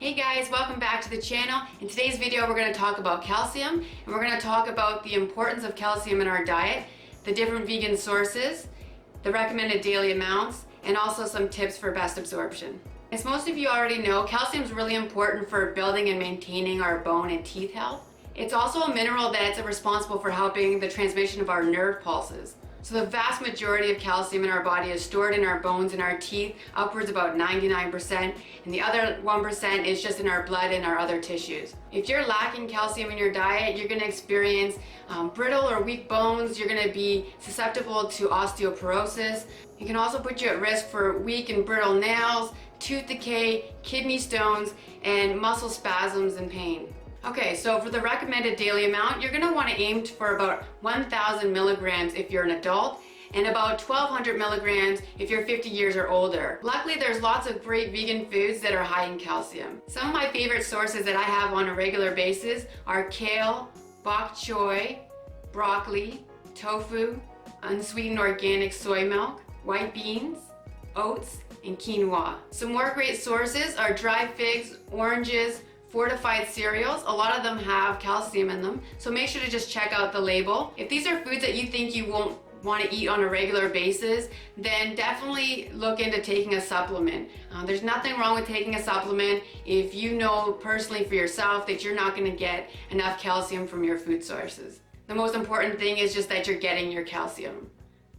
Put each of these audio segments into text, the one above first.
Hey guys, welcome back to the channel. In today's video we're going to talk about calcium, and we're going to talk about the importance of calcium in our diet, the different vegan sources, the recommended daily amounts, and also some tips for best absorption. As most of you already know, calcium is really important for building and maintaining our bone and teeth health. It's also a mineral that's responsible for helping the transmission of our nerve pulses. So the vast majority of calcium in our body is stored in our bones and our teeth, upwards about 99%, and the other 1% is just in our blood and our other tissues. If you're lacking calcium in your diet, you're going to experience brittle or weak bones. You're going to be susceptible to osteoporosis. It can also put you at risk for weak and brittle nails, tooth decay, kidney stones, and muscle spasms and pain. Okay, so for the recommended daily amount, you're going to want to aim for about 1,000 milligrams if you're an adult, and about 1,200 milligrams if you're 50 years or older. Luckily, there's lots of great vegan foods that are high in calcium. Some of my favorite sources that I have on a regular basis are kale, bok choy, broccoli, tofu, unsweetened organic soy milk, white beans, oats, and quinoa. Some more great sources are dried figs, oranges, Fortified cereals. A lot of them have calcium in them, so make sure to just check out the label. If these are foods that you think you won't want to eat on a regular basis, then definitely look into taking a supplement. There's nothing wrong with taking a supplement if you know personally for yourself that you're not going to get enough calcium from your food sources. The most important thing is just that you're getting your calcium.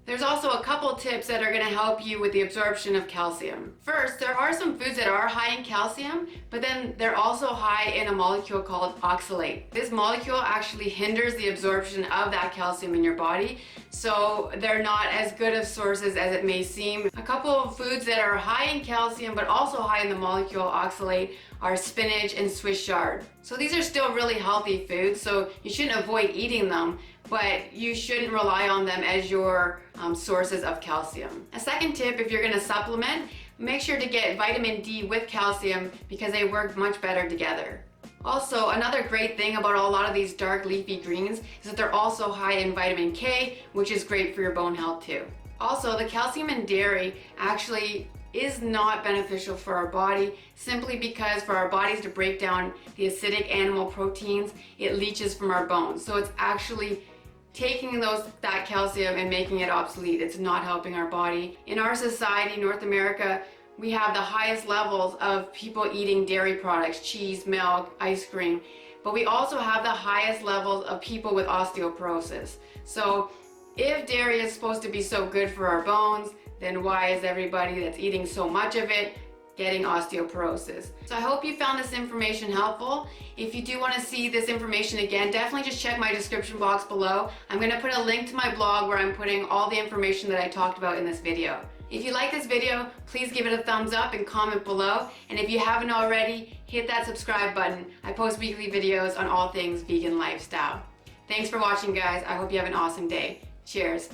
There's also a couple tips that are going to help you with the absorption of calcium. First, there are some foods that are high in calcium, but then they're also high in a molecule called oxalate. This molecule actually hinders the absorption of that calcium in your body, so they're not as good of sources as it may seem. A couple of foods that are high in calcium but also high in the molecule oxalate are spinach and Swiss chard. So these are still really healthy foods, so you shouldn't avoid eating them, but you shouldn't rely on them as your sources of calcium. A second tip, if you're going to supplement, make sure to get vitamin D with calcium because they work much better together. Also, another great thing about a lot of these dark leafy greens is that they're also high in vitamin K, which is great for your bone health too. Also, the calcium in dairy actually is not beneficial for our body, simply because for our bodies to break down the acidic animal proteins, it leaches from our bones. So it's actually taking that calcium and making it obsolete. It's not helping our body. In our society, North America, we have the highest levels of people eating dairy products, cheese, milk, ice cream, but we also have the highest levels of people with osteoporosis. So if dairy is supposed to be so good for our bones, then why is everybody that's eating so much of it getting osteoporosis? So I hope you found this information helpful. If you do want to see this information again, definitely just check my description box below. I'm going to put a link to my blog where I'm putting all the information that I talked about in this video. If you like this video, please give it a thumbs up and comment below. And if you haven't already, hit that subscribe button. I post weekly videos on all things vegan lifestyle. Thanks for watching, guys. I hope you have an awesome day. Cheers.